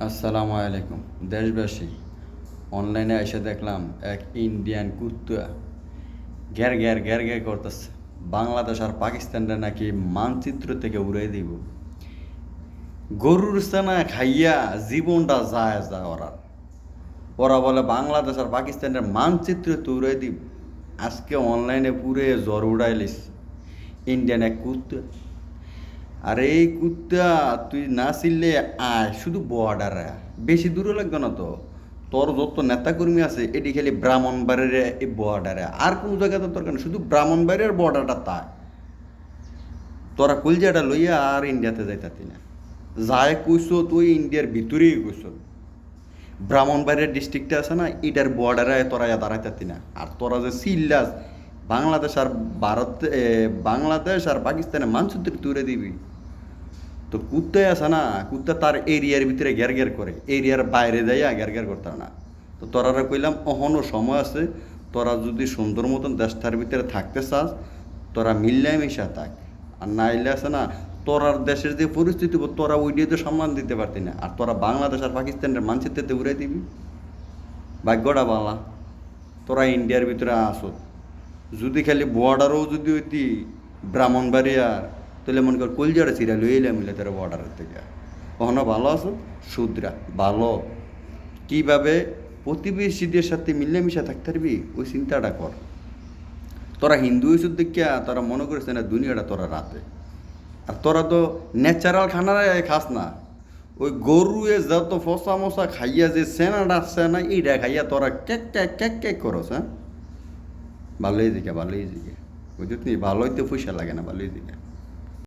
আসসালামু আলাইকুম দেশবাসী। অনলাইনে এসে দেখলাম এক ইন্ডিয়ান কুত্তা গ্যার গ্যার গ্যার গ্যার করতেছে। বাংলাদেশ আর পাকিস্তানটা নাকি মানচিত্র থেকে উড়াই দিব। গরুর স্থানা খাইয়া জীবনটা যায় ওরা ওরা বলে বাংলাদেশ আর পাকিস্তানের মানচিত্র তো উড়াই দিব। আজকে অনলাইনে পুরে জ্বর উড়াইলিস ইন্ডিয়ান এক কুত্তা। আরে এই কুত্তা তুই না চিনলে আয় শুধু বর্ডারে, বেশি দূরে লাগবে না তো। তোর যত নেতাকর্মী আছে এটি খালি ব্রাহ্মণবাড়ির এই বর্ডারে, আর কোনো জায়গাতে দরকার নেই, শুধু ব্রাহ্মণবাড়ির বর্ডারটা তাই। তোরা কলজাটা লইয়া আর ইন্ডিয়াতে যাইতাতি না, যায় কইছো তুই ইন্ডিয়ার ভিতরেই কইছো। ব্রাহ্মণবাড়িয়ার ডিস্ট্রিক্টটা আছে না, এটার বর্ডারে তোরা দাঁড়াইতাতি না। আর তোরা যে সিল্লাস বাংলাদেশ আর ভারত বাংলাদেশ আর পাকিস্তানের মানচিত্র তুলে দিবি, তো কুত্তায় আছে না, কুত্তা তার এরিয়ার ভিতরে গ্যার গ্যার করে, এরিয়ার বাইরে যাইয়া গ্যার গ্যার করতে না। তো তোরারা কইলাম অহনও সময় আছে, তোরা যদি সুন্দর মতন দেশটার ভিতরে থাকতে চাস তোরা মিল্লামিশা থাক। আর নাইলে আছে না, তোরার দেশের যে পরিস্থিতি তোরা ওই দিয়ে তো সম্মান দিতে পারতি না, আর তোরা বাংলাদেশ আর পাকিস্তানের মানচিত্রতে উড়াই দিবি। ভাগ্যটা বালা তোরা ইন্ডিয়ার ভিতরে আসো। যদি খালি বর্ডারও যদি হইতি ব্রাহ্মণবাড়িয়ার, তাহলে মনে কর কলজাটা চিরা লই এলাম মিলে তারা বর্ডারের থেকে। কখনো ভালো আছো শুদ্রা ভালো, কীভাবে প্রতিবেশীদের সাথে মিলেমিশা থাকতে পারবি ওই চিন্তাটা কর। তোরা হিন্দু হয়েছ দেখিয়া তোরা মনে করিস না দুনিয়াটা তোরা রাতে। আর তোরা তো ন্যাচারাল খানারা খাস না, ওই গরুয়ে যত ফসা মশা খাইয়া যে সেনাটা আসছে না এইটা খাইয়া তোরা কেক কেক কেক কেক করস। হ্যাঁ ভালোই দিকে বুঝলি, ভালোই তো পয়সা লাগে না, ভালোই দিকে।